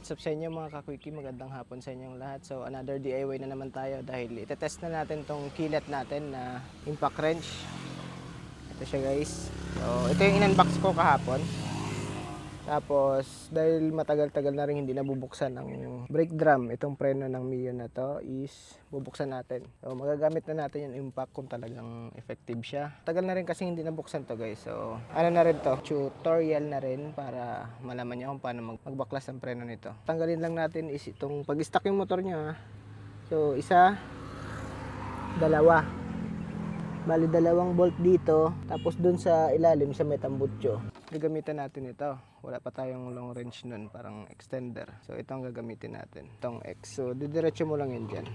What's up sa inyo mga ka-quickie, magandang hapon sa inyong lahat. So another DIY na naman tayo dahil itetest na natin tong kilat natin na impact wrench. Ito siya guys. So ito yung in-unbox ko kahapon. Tapos dahil matagal-tagal na rin hindi nabubuksan ang brake drum, itong preno ng Mio na to is bubuksan natin. So magagamit na natin yung impact kung talagang effective siya. Tagal na rin kasi hindi nabuksan to guys. So ano na rin to, tutorial na rin para malaman nyo kung paano magbaklas ang preno nito. Tanggalin lang natin is itong pag-stock yung motor nyo ha. So isa, dalawa. Bali dalawang bolt dito, tapos dun sa ilalim sa may tambutso. Gagamitan natin ito. Wala pa tayong long range nun, parang extender. So ito ang gagamitin natin, itong X. So didiretso mo lang yun dyan.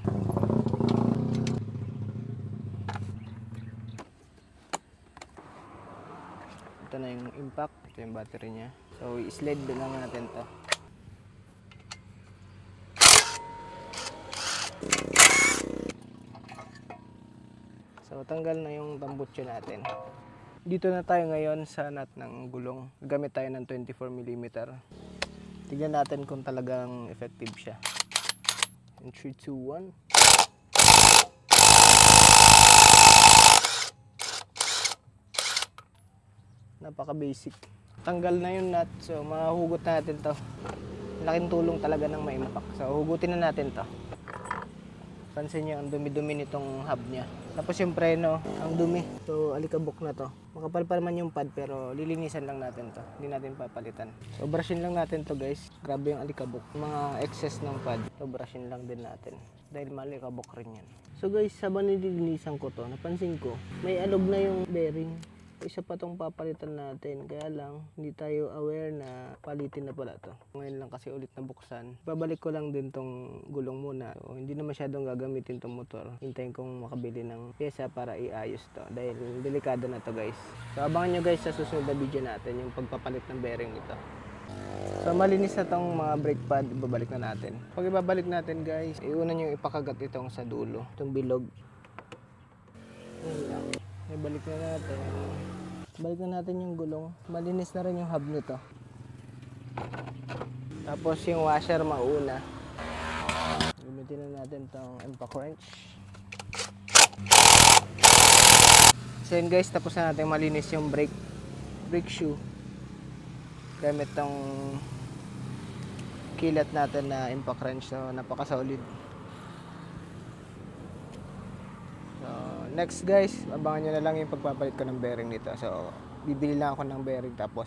Ito na yung impact, ito yung battery nya. So i-slide lang natin to. So tanggal na yung tambutso natin. Dito na tayo ngayon sa nut ng gulong. Gamit tayo ng 24mm. Tignan natin kung talagang effective siya. In 3, 2, 1. Napaka basic. Tanggal na yung nut. So mahugot natin to. Laking tulong talaga ng may impact. So hugutin na natin to. Pansin nyo ang dumi-dumi nitong hub nya. Tapos yung preno, ang dumi. So alikabok na to. Makapal pa naman yung pad pero lilinisan lang natin to. Hindi natin papalitan. So brushin lang natin to guys. Grabe yung alikabok. Mga excess ng pad. So brushin lang din natin. Dahil malikabok rin yan. So guys, habang nililinisan ko to, napansin ko, may alog na yung bearing. Isa pa tong papalitan natin, kaya lang hindi tayo aware na palitin na pala to. Ngayon lang kasi ulit na buksan. Babalik ko lang din tong gulong muna. So, hindi na masyadong gagamitin tong motor. Hintayin kong makabili ng pyesa para iayos to dahil delikado na to guys. So abangan nyo guys sa susunod na video natin yung pagpapalit ng bearing nito. So malinis na tong mga brake pad, ibabalik na natin. Pag ibabalik natin guys, iuna nyo ipakagat itong sa dulo, itong bilog. Ibalik na natin. Balik na natin yung gulong. Malinis na rin yung hub nito. Tapos yung washer mauna. Gamitin na natin tong impact wrench. So yun guys, tapos na natin malinis yung brake shoe. Gamit tong kilat natin na impact wrench. So napaka-solid. Next guys, abangan nyo na lang yung pagpapalit ko ng bearing nito. So, bibili lang ako ng bearing tapos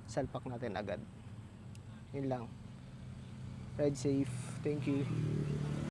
salpak natin agad. Yun lang. Ride safe. Thank you.